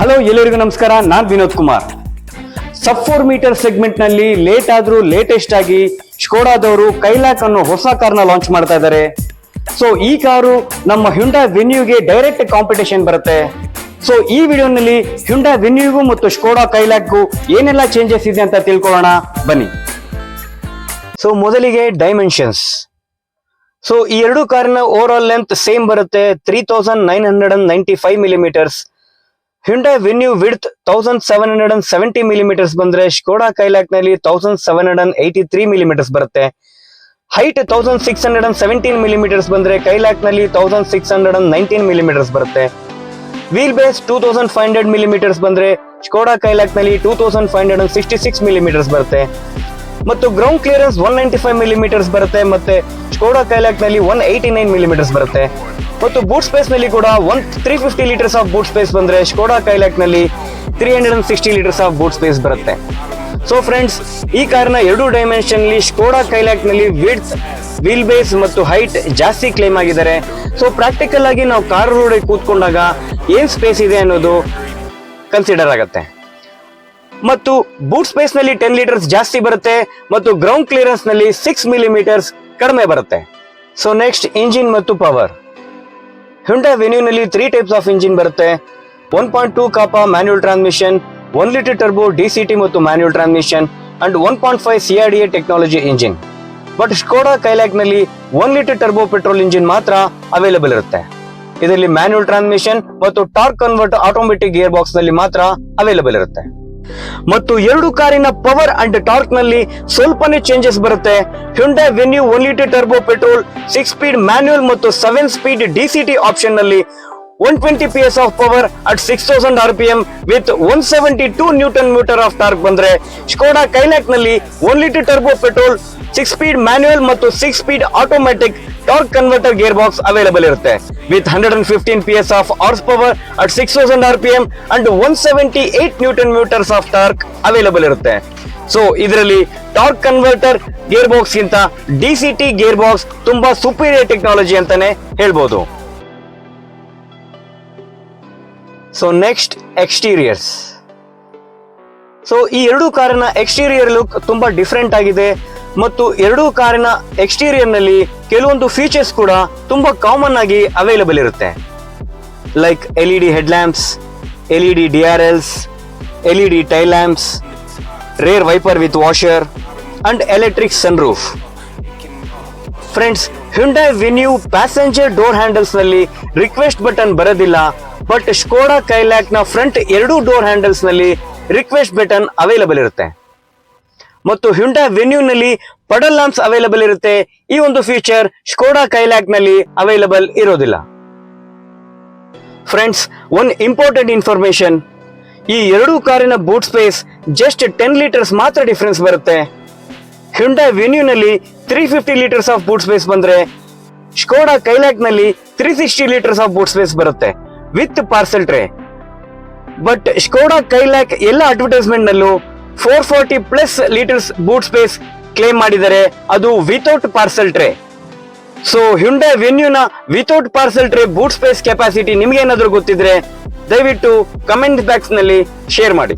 Hello ಎಲ್ಲರಿಗೂ ನಮಸ್ಕಾರ, ನಾನ್ ವಿನೋದ್ ಕುಮಾರ್. ಸಬ್ 4 metre segment ನಲ್ಲಿ ಲೇಟ್ ಆದ್ರೂ ಲೇಟೆಸ್ಟ್ ಆಗಿ ಸ್ಕೋಡಾದವರು ಕೈಲಾಕ್ ಅನ್ನೋ ಹೊಸ ಕಾರ್ನ ಲಾಂಚ್ ಮಾಡ್ತಾ ಇದ್ದಾರೆ. ಸೊ ಈ ಕಾರು ನಮ್ಮ ಹ್ಯುಂಡೈ ವೆನ್ಯೂಗೆ ಡೈರೆಕ್ಟ್ ಕಾಂಪಿಟೇಷನ್ ಬರುತ್ತೆ. ಸೊ ಈ ವಿಡಿಯೋನಲ್ಲಿ ಹ್ಯುಂಡೈ ವೆನ್ಯೂಗೂ ಮತ್ತು ಸ್ಕೋಡಾ ಕೈಲಾಕ್ಗೂ ಏನೆಲ್ಲ ಚೇಂಜಸ್ ಇದೆ ಅಂತ ತಿಳ್ಕೊಳ್ಳೋಣ ಬನ್ನಿ. ಸೊ ಮೊದಲಿಗೆ ಡೈಮೆನ್ಷನ್ಸ್. ಸೊ ಈ ಎರಡು ಕಾರಿನ ಓವರ್ ಆಲ್ ಲೆಂತ್ ಸೇಮ್ ಬರುತ್ತೆ, 3995 millimetres. Hyundai venue width 1770 millimetres ಬಂದ್ರೆ ಸ್ಕೋಡಾ ಕೈಲಾಕ್ ನಲ್ಲಿ 1783 ಮಿಲಿಮೀಟರ್ಸ್ ಬರುತ್ತೆ. ಹೈಟ್ 1617 ಮಿಲಿಮೀಟರ್ಸ್ ಬಂದ್ರೆ ಕೈಲಾಕ್ ನಲ್ಲಿ 1619 ಮಿಲಿಮೀಟರ್ಸ್ ಬರುತ್ತೆ. ವೀಲ್ ಬೇಸ್ 2500 ಮಿಲಿಮೀಟರ್ಸ್ ಬಂದ್ರೆ ಸ್ಕೋಡಾ ಕೈಲಾಕ್ ನಲ್ಲಿ 2566 ಮಿಲಿಮೀಟರ್ಸ್ ಬರುತ್ತೆ. ಮತ್ತು ಗ್ರೌಂಡ್ ಕ್ಲಿಯರೆನ್ಸ್ 195 ಮಿಲಿಮೀಟರ್ಸ್ ಬರುತ್ತೆ. ಮತ್ತೆ ಸ್ಕೋಡಾ ಕೈಲಾಕ್ ನಲ್ಲಿ 189 ಮಿಲಿಮೀಟರ್ಸ್ ಬರುತ್ತೆ. ಮತ್ತು ಬೂಟ್ ಸ್ಪೇಸ್ ನಲ್ಲಿ ಕೂಡ 350 ಲೀಟರ್ಸ್ ಆಫ್ ಬೂಟ್ ಸ್ಪೇಸ್ ಬಂದ್ರೆ ಸ್ಕೋಡಾ ಕೈಲಾಕ್ ನಲ್ಲಿ 360 ಲೀಟರ್ಸ್ ಆಫ್ ಬೂಟ್ ಸ್ಪೇಸ್ ಬರುತ್ತೆ. ಸೊ ಫ್ರೆಂಡ್ಸ್, ಈ ಕಾರಿನ ಎರಡು ಡೈಮೆನ್ಷನ್ ನಲ್ಲಿ ಸ್ಕೋಡಾ ಕೈಲಾಕ್ ನಲ್ಲಿ ವಿಡ್ತ್, ವೀಲ್ ಬೇಸ್ ಮತ್ತು ಹೈಟ್ ಜಾಸ್ತಿ ಕ್ಲೇಮ್ ಆಗಿದ್ದಾರೆ. ಸೊ ಪ್ರಾಕ್ಟಿಕಲ್ ಆಗಿ ನಾವು ಕಾರ್ ರೋಡ್ ಕೂತ್ಕೊಂಡಾಗ ಏನ್ ಸ್ಪೇಸ್ ಇದೆ ಅನ್ನೋದು ಕನ್ಸಿಡರ್ ಆಗುತ್ತೆ. ಮತ್ತು ಬೂಟ್ ಸ್ಪೇಸ್ ನಲ್ಲಿ 10 ಲೀಟರ್ಸ್ ಜಾಸ್ತಿ ಬರುತ್ತೆ ಮತ್ತು ಗ್ರೌಂಡ್ ಕ್ಲಿಯರೆನ್ಸ್ ನಲ್ಲಿ 6 ಮಿಲಿಮೀಟರ್ಸ್ ಕಡಿಮೆ ಬರುತ್ತೆ. ಸೊ ನೆಕ್ಸ್ಟ್, ಇಂಜಿನ್ ಮತ್ತು ಪವರ್. ಹ್ಯುಂಡೈ ವೆನ್ಯೂ ನಲ್ಲಿ 3 ಟೈಪ್ಸ್ ಆಫ್ ಇಂಜಿನ್ ಬರುತ್ತೆ. 1.2 Kappa manual transmission, 1 litre turbo DCT ಮತ್ತು manual transmission and 1.5 CRDA technology engine. But Skoda Kylaq ನಲ್ಲಿ 1 ಲೀಟರ್ ಟರ್ಬೋ ಪೆಟ್ರೋಲ್ ಇಂಜಿನ್ ಮಾತ್ರ available ಇರುತ್ತೆ. ಇದರಲ್ಲಿ ಮ್ಯಾನ್ಯುಯಲ್ ಟ್ರಾನ್ಸ್ಮಿಷನ್ ಮತ್ತು torque convert automatic gearbox ನಲ್ಲಿ ಮಾತ್ರ ಅವೈಲೇಬಲ್ ಇರುತ್ತೆ. ಮತ್ತು ಎರಡು ಕಾರಿನ ಪವರ್ ಅಂಡ್ ಟಾರ್ಕ್ ನಲ್ಲಿ ಸ್ವಲ್ಪನೇ ಚೇಂಜಸ್ ಬರುತ್ತೆ. Hyundai Venue 1 litre turbo petrol 6 speed manual ಮತ್ತು 7 ಸ್ಪೀಡ್ DCT ಆಪ್ಷನ್ ನಲ್ಲಿ 120 PS of power at 6000 RPM with 172 newton metre of torque ಬಂದ್ರೆ ಸ್ಕೋಡಾ ಕೈಲಾಕ್ ನಲ್ಲಿ 1 litre turbo petrol 6 speed manual ಮತ್ತು 6 speed automatic torque converter gear box available ಇರುತ್ತೆ with 115 PS of horse power at 6000 RPM and 178 newton metres of torque available ಇರುತ್ತೆ. So ಇದರಲ್ಲಿ torque converter gear box ಗಿಂತ DCT gear box ತುಂಬಾ superior technology ಅಂತಾನೆ ಹೇಳ್ಬೋದು. So next, exteriors. So ಈ ಎರಡು ಕಾರಿನ ಎಕ್ಸ್ಟೀರಿಯರ್ ಲುಕ್ ತುಂಬಾ ಡಿಫ್ರೆಂಟ್ ಆಗಿದೆ ಮತ್ತು ಎರಡೂ ಕಾರಿನ ಎಕ್ಸ್ಟೀರಿಯರ್ ನಲ್ಲಿ ಕೆಲವೊಂದು ಫೀಚರ್ಸ್ ಕೂಡ ತುಂಬಾ ಕಾಮನ್ ಆಗಿ ಅವೈಲೇಬಲ್ ಇರುತ್ತೆ. Like LED head lamps, LED DRLs, LED tail lamps, rear wiper with washer and electric sunroof. Friends, Hyundai Venue passenger door handles ನಲ್ಲಿ ರಿಕ್ವೆಸ್ಟ್ ಬಟನ್ ಬರೋದಿಲ್ಲ. ಬಟ್ ಸ್ಕೋಡಾ ಕೈಲಾಕ್ ನ front ಎರಡೂ door handles ನಲ್ಲಿ request button available ಇರುತ್ತೆ. ಮತ್ತು Hyundai Venue ನಲ್ಲಿ ಪಡಲ್ lamps available ಇರುತ್ತೆ. ಈ ಒಂದು ಫೀಚರ್ ಸ್ಕೋಡಾ ಕೈಲಾಕ್ ನಲ್ಲಿ ಅವೈಲೇಬಲ್ ಇರೋದಿಲ್ಲ. ಫ್ರೆಂಡ್ಸ್, ಒನ್ ಇಂಪಾರ್ಟೆಂಟ್ ಇನ್ಫಾರ್ಮೇಶನ್, ಈ ಎರಡು ಕಾರಿನ ಬೂಟ್ ಸ್ಪೇಸ್ ಜಸ್ಟ್ 10 ಲೀಟರ್ಸ್ ಮಾತ್ರ ಡಿಫರೆನ್ಸ್ ಬರುತ್ತೆ. ಹ್ಯುಂಡೈ ವೆನ್ಯೂ ನಲ್ಲಿ 350 ಲೀಟರ್ಸ್ ಆಫ್ ಬೂಟ್ ಸ್ಪೇಸ್ ಬಂದ್ರೆ ಸ್ಕೋಡಾ ಕೈಲಾಕ್ ನಲ್ಲಿ 360 ಲೀಟರ್ಸ್ ಆಫ್ ಬೂಟ್ ಸ್ಪೇಸ್ ಬರುತ್ತೆ with parcel tray. But Skoda Kylaq ಎಲ್ಲ ಅಡ್ವರ್ಟೈಸ್ಮೆಂಟ್ ನಲ್ಲೂ 440+ ಲೀಟರ್ಸ್ ಬೂಟ್ ಸ್ಪೇಸ್ ಕ್ಲೇಮ್ ಮಾಡಿದ್ದಾರೆ, ಅದು without parcel tray. So Hyundai ವೆನ್ಯೂನ without parcel tray boot space capacity ನಿಮ್ಗೆ ಏನಾದ್ರೂ ಗೊತ್ತಿದ್ರೆ ದಯವಿಟ್ಟು ಕಮೆಂಟ್ ಬಾಕ್ಸ್ ನಲ್ಲಿ ಶೇರ್ ಮಾಡಿ.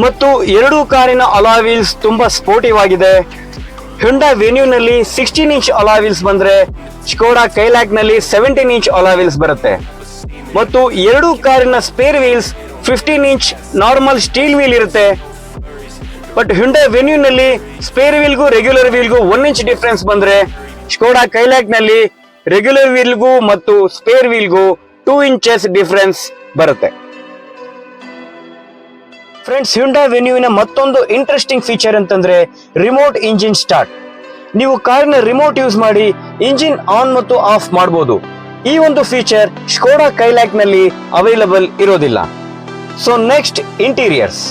ಮತ್ತು ಎರಡು ಕಾರಿನ ಅಲಾಯ್ ವೀಲ್ಸ್ ತುಂಬಾ ಸ್ಪೋರ್ಟಿವ್ ಆಗಿದೆ. ಹ್ಯುಂಡೈ ವೆನ್ಯೂ ನಲ್ಲಿ 16 ಇಂಚ್ ಅಲಾಯ್ ವೀಲ್ಸ್ ಬಂದ್ರೆ ಸ್ಕೋಡಾ ಕೈಲಾಕ್ ನಲ್ಲಿ 17 ಇಂಚ್ ಅಲಾಯ್ ವೀಲ್ಸ್ ಬರುತ್ತೆ. ಮತ್ತು ಎರಡು ಕಾರಿನ spare wheels 15 inch normal steel wheel ಇರುತ್ತೆ. ಬಟ್ ಹ್ಯುಂಡೈ ವೆನ್ಯೂ ನಲ್ಲಿ ಸ್ಪೇರ್ ವೀಲ್ಗೂ ರೆಗ್ಯುಲರ್ ವೀಲ್ಗೂ 1 ಇಂಚ್ ಡಿಫರೆನ್ಸ್ ಬಂದ್ರೆ ಸ್ಕೋಡಾ ಕೈಲಾಕ್ ನಲ್ಲಿ ರೆಗ್ಯುಲರ್ ವೀಲ್ಗೂ ಮತ್ತು ಸ್ಪೇರ್ ವೀಲ್ಗೂ 2 ಇಂಚಸ್ ಡಿಫರೆನ್ಸ್ ಬರುತ್ತೆ. ಫ್ರೆಂಡ್ಸ್, ಹ್ಯುಂಡೈ ವೆನ್ಯೂವಿನ ಮತ್ತೊಂದು ಇಂಟ್ರೆಸ್ಟಿಂಗ್ ಫೀಚರ್ ಅಂತಂದ್ರೆ ರಿಮೋಟ್ ಇಂಜಿನ್ ಸ್ಟಾರ್ಟ್. ನೀವು ಕಾರಿನ ರಿಮೋಟ್ ಯೂಸ್ ಮಾಡಿ ಇಂಜಿನ್ ಆನ್ ಮತ್ತು ಆಫ್ ಮಾಡಬಹುದು. ಈ ಒಂದು ಫೀಚರ್ ಸ್ಕೋಡಾ ಕೈಲಾಕ್ ನಲ್ಲಿ ಅವೈಲೇಬಲ್ ಇರೋದಿಲ್ಲ. So next, interiors.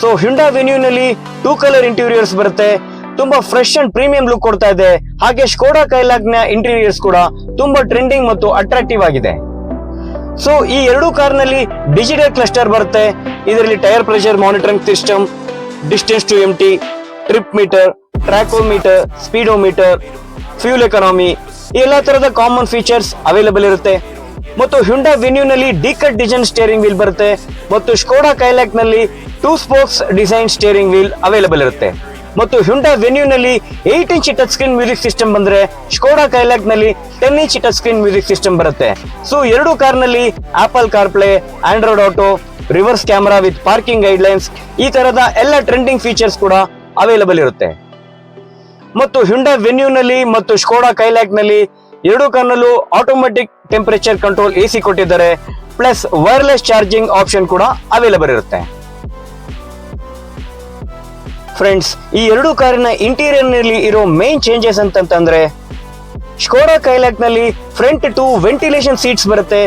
So Hyundai Venue ನಲ್ಲಿ 2 ಕಲರ್ ಇಂಟೀರಿಯರ್ಸ್ ಬರುತ್ತೆ, ತುಂಬಾ ಫ್ರೆಶ್ ಅಂಡ್ ಪ್ರೀಮಿಯಂ ಲುಕ್ ಕೊಡ್ತಾ ಇದೆ. ಹಾಗೆ ಸ್ಕೋಡಾ ಕೈಲಾಕ್ ನ ಇಂಟೀರಿಯರ್ಸ್ ಕೂಡ ತುಂಬಾ ಟ್ರೆಂಡಿಂಗ್ ಮತ್ತು ಅಟ್ರಾಕ್ಟಿವ್ ಆಗಿದೆ. ಸೊ ಈ ಎರಡು ಕಾರ್ನಲ್ಲಿ ಡಿಜಿಟಲ್ ಕ್ಲಸ್ಟರ್ ಬರುತ್ತೆ. ಇದರಲ್ಲಿ tyre pressure monitoring system, distance to empty, trip meter, tachometer, speedometer, fuel economy, ಈ ಎಲ್ಲಾ ತರದ ಕಾಮನ್ ಫೀಚರ್ಸ್ ಅವೈಲೇಬಲ್ ಇರುತ್ತೆ. ಮತ್ತು ಹ್ಯುಂಡೈ ವೆನ್ಯೂ ನಲ್ಲಿ ಡಿಕಟ್ ಡಿಸೈನ್ ಸ್ಟೇರಿಂಗ್ ವೀಲ್ ಬರುತ್ತೆ ಮತ್ತು ಸ್ಕೋಡಾ ಕೈಲಾಕ್ ನಲ್ಲಿ 2 spokes design steering wheel available ಇರುತ್ತೆ. ಮತ್ತು ಹ್ಯುಂಡೈ ವೆನ್ಯೂ ನಲ್ಲಿ 8 inch touch screen music system ಬಂದ್ರೆ ಸ್ಕೋಡಾ ಕೈಲಾಕ್ ನಲ್ಲಿ 10 inch touch screen music system ಬರುತ್ತೆ. ಸೊ ಎರಡು ಕಾರ್ ನಲ್ಲಿ Apple CarPlay, Android Auto, reverse camera with parking guidelines ಈ ತರದ ಎಲ್ಲ ಟ್ರೆಂಡಿಂಗ್ ಫೀಚರ್ಸ್ ಕೂಡ ಅವೈಲೇಬಲ್ ಇರುತ್ತೆ. ಮತ್ತು ಹ್ಯುಂಡೈ ವೆನ್ಯೂ ನಲ್ಲಿ ಮತ್ತು ಸ್ಕೋಡಾ ಕೈಲಾಕ್ ನಲ್ಲಿ ಎರಡು ಕಾರ್ನಲ್ಲೂ ಆಟೋಮೆಟಿಕ್ ಟೆಂಪರೇಚರ್ ಕಂಟ್ರೋಲ್ AC ಕೊಟ್ಟಿದ್ದಾರೆ. ಪ್ಲಸ್ ವೈರ್ಲೆಸ್ ಚಾರ್ಜಿಂಗ್ ಆಪ್ಷನ್ ಕೂಡ ಅವೈಲೇಬಲ್ ಇರುತ್ತೆ. ಫ್ರೆಂಡ್ಸ್, ಈ ಎರಡು ಕಾರಿನ ಇಂಟೀರಿಯರ್ ನಲ್ಲಿ ಇರೋ ಮೇನ್ ಚೇಂಜಸ್ ಅಂತಂದ್ರೆ ಸ್ಕೋಡಾ ಕೈಲಾಕ್ ನಲ್ಲಿ ಫ್ರಂಟ್ 2 ವೆಂಟಿಲೇಷನ್ ಸೀಟ್ಸ್ ಬರುತ್ತೆ.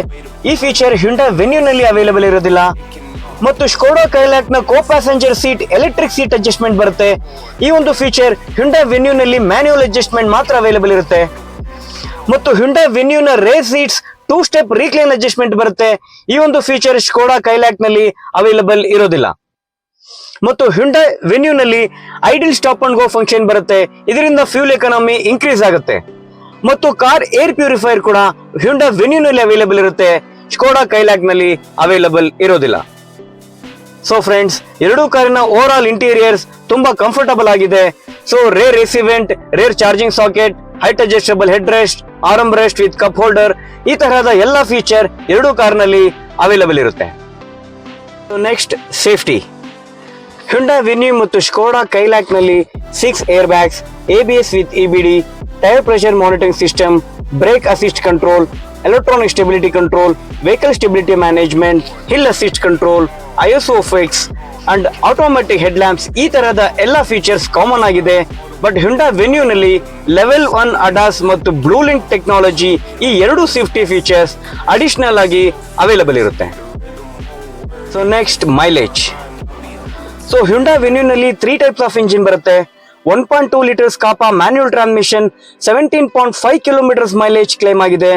ಈ ಫೀಚರ್ ಹ್ಯುಂಡೈ ವೆನ್ಯೂ ನಲ್ಲಿ ಅವೈಲೇಬಲ್ ಇರೋದಿಲ್ಲ. ಮತ್ತು ಸ್ಕೋಡಾ ಕೈಲಾಕ್ ನ co passenger seat electric seat adjustment ಬರುತ್ತೆ. ಈ ಒಂದು ಫೀಚರ್ ಹ್ಯುಂಡೈ ವೆನ್ಯೂ ನಲ್ಲಿ ಮ್ಯಾನ್ಯುಯಲ್ ಅಡ್ಜಸ್ಟ್ಮೆಂಟ್ ಮಾತ್ರ ಅವೈಲೇಬಲ್ ಇರುತ್ತೆ. ಮತ್ತು ಹ್ಯುಂಡೈ ವೆನ್ಯೂ ನ ರೇರ್ ಸೀಟ್ಸ್ 2 ಸ್ಟೆಪ್ ರೀಕ್ಲೈನ್ ಅಡ್ಜಸ್ಟ್ಮೆಂಟ್ ಬರುತ್ತೆ. ಈ ಒಂದು ಫೀಚರ್ ಸ್ಕೋಡಾ ಕೈಲಾಕ್ ನಲ್ಲಿ ಅವೈಲೇಬಲ್ ಇರೋದಿಲ್ಲ. ಮತ್ತು ಹ್ಯುಂಡೈ ವೆನ್ಯೂ ನಲ್ಲಿ idle stop and go function ಬರುತ್ತೆ. ಇದರಿಂದ ಫ್ಯೂಲ್ ಎಕಾನಮಿ ಇನ್ಕ್ರೀಸ್ ಆಗುತ್ತೆ. ಮತ್ತು ಕಾರ್ ಏರ್ ಪ್ಯೂರಿಫೈಯರ್ ಕೂಡ ಹ್ಯುಂಡೈ ವೆನ್ಯೂ ನಲ್ಲಿ ಅವೈಲೇಬಲ್ ಇರುತ್ತೆ. ಸ್ಕೋಡಾ ಕೈಲಾಕ್ ನಲ್ಲಿ ಅವೈಲೇಬಲ್ ಇರೋದಿಲ್ಲ. ಸೊ ಫ್ರೆಂಡ್ಸ್, ಎರಡು ಕಾರಿನ ಓವರ್ ಆಲ್ ಇಂಟೀರಿಯರ್ಸ್ ತುಂಬಾ ಕಂಫರ್ಟಬಲ್ ಆಗಿದೆ. So rear AC vent, rear charging socket, height adjustable head rest, arm rest with cup holder ಈ ತರಹದ ಎಲ್ಲ ಫೀಚರ್ ಎರಡು ಕಾರ್ನಲ್ಲಿ ಅವೈಲೇಬಲ್ ಇರುತ್ತೆ. Next, safety. ಹ್ಯುಂಡೈ ವೆನ್ಯೂ ಮತ್ತು ಸ್ಕೋಡಾ ಕೈಲಾಕ್ ನಲ್ಲಿ 6 air bags, ABS with EBD, tyre pressure monitoring system, break assist control, electronic stability control, vehicle stability management, hill assist control, ISOFIX and automatic head lamps ಈ ತರಹದ ಎಲ್ಲ features common ಆಗಿದೆ. But Hyundai Venue ನಲ್ಲಿ level 1 ADAS ಮತ್ತು blue link technology ಈ ಎರಡು safety features additional ಆಗಿ available ಇರುತ್ತೆ. So next, mileage. So Hyundai Venue ನಲ್ಲಿ 3 ಟೈಪ್ಸ್ ಆಫ್ ಇಂಜಿನ್ ಬರುತ್ತೆ. 1.2 ಲೀಟರ್ಸ್ ಕಾಪಾ manual transmission 17.5 kilometres mileage claim ಆಗಿದೆ.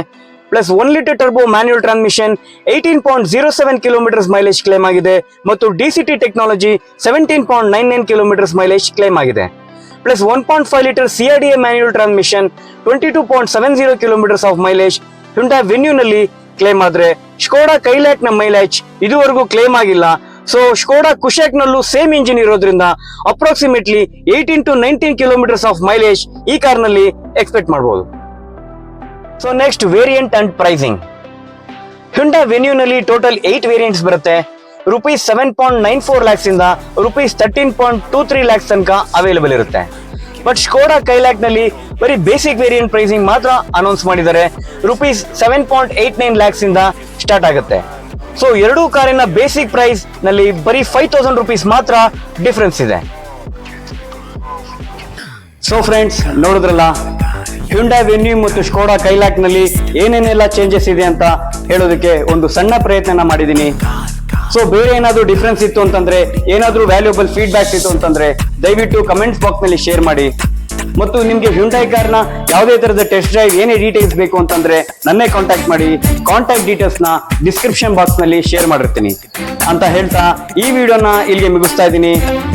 Plus 1 litre turbo manual transmission 18.07 kilometres mileage claim ಆಗಿದೆ. ಮತ್ತು DCT technology 17.99 kilometres mileage claim ಆಗಿದೆ. Plus 1.5 litre CRDA manual transmission 22.70 kilometres of mileage Hyundai Venue ನಲ್ಲಿ claim ಆದ್ರೆ Skoda Kylaq ನ mileage ಇದುವರೆಗೂ claim ಆಗಿಲ್ಲ. So Skoda Kushaq ನಲ್ಲೂ same engine ಇರೋದ್ರಿಂದ approximately 18 to 19 kilometres of mileage ಈ ಕಾರ್ ನಲ್ಲಿ ಎಕ್ಸ್ಪೆಕ್ಟ್ ಮಾಡಬಹುದು. So next, variant and pricing. Hyundai Venue ನಲ್ಲಿ ಟೋಟಲ್ 8 ವೇರಿಯಂಟ್ಸ್ ಬರುತ್ತೆ. ರೂಪೀಸ್ 7.94 ಲ್ಯಾಕ್ಸ್ ಇಂದ ರೂಪೀಸ್ 13.23 ಲ್ಯಾಕ್ಸ್ ತನಕ ಅವೈಲೇಬಲ್ ಇರುತ್ತೆ. ಬಟ್ ಸ್ಕೋಡಾ ಕೈಲಾಕ್ ನಲ್ಲಿ ಬರೀ ಬೇಸಿಕ್ ವೇರಿಯಂಟ್ ಪ್ರೈಸಿಂಗ್ ಮಾತ್ರ ಅನೌನ್ಸ್ ಮಾಡಿದ್ದಾರೆ. ರೂಪೀಸ್ 7.89 ಲ್ಯಾಕ್ಸ್ ಇಂದ ಸ್ಟಾರ್ಟ್ ಆಗುತ್ತೆ. ಸೊ ಎರಡೂ ಕಾರಿನ ಬೇಸಿಕ್ ಪ್ರೈಸ್ ನಲ್ಲಿ ಬರೀ 5,000 ರೂಪೀಸ್ ಮಾತ್ರ ಡಿಫರೆನ್ಸ್ ಇದೆ. ಸೊ ಫ್ರೆಂಡ್ಸ್, ನೋಡಿದ್ರಲ್ಲ ಹ್ಯುಂಡೈ ವೆನ್ಯೂ ಮತ್ತು ಸ್ಕೋಡಾ ಕೈಲಾಕ್ ನಲ್ಲಿ ಏನೇನೆಲ್ಲ ಚೇಂಜಸ್ ಇದೆ ಅಂತ ಹೇಳೋದಕ್ಕೆ ಒಂದು ಸಣ್ಣ ಪ್ರಯತ್ನ ಮಾಡಿದ್ದೀನಿ. ಸೊ ಬೇರೆ ಏನಾದ್ರೂ ಡಿಫ್ರೆನ್ಸ್ ಇತ್ತು ಅಂತಂದ್ರೆ, ಏನಾದ್ರೂ ವ್ಯಾಲ್ಯೂಬಲ್ ಫೀಡ್ಬ್ಯಾಕ್ ಇತ್ತು ಅಂತಂದ್ರೆ ದಯವಿಟ್ಟು ಕಮೆಂಟ್ಸ್ ಬಾಕ್ಸ್ ನಲ್ಲಿ ಶೇರ್ ಮಾಡಿ. ಮತ್ತು ನಿಮ್ಗೆ ಹ್ಯುಂಡೈ ಕಾರ್ನ ಯಾವುದೇ ತರದ ಟೆಸ್ಟ್ ಡ್ರೈವ್ ಏನೇ ಡೀಟೇಲ್ಸ್ ಬೇಕು ಅಂತಂದ್ರೆ ನನ್ನೇ ಕಾಂಟ್ಯಾಕ್ಟ್ ಮಾಡಿ. ಕಾಂಟ್ಯಾಕ್ಟ್ ಡೀಟೇಲ್ಸ್ ನ ಡಿಸ್ಕ್ರಿಪ್ಷನ್ ಬಾಕ್ಸ್ ನಲ್ಲಿ ಶೇರ್ ಮಾಡಿರ್ತೀನಿ ಅಂತ ಹೇಳ್ತಾ ಈ ವಿಡಿಯೋನ ಇಲ್ಲಿಗೆ ಮುಗಿಸ್ತಾ ಇದ್ದೀನಿ.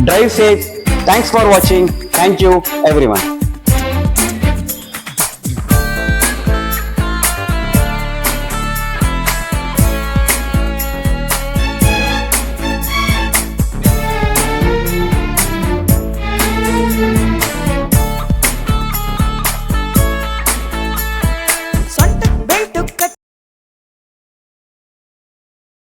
Drive safe. Thanks for watching. Thank you everyone.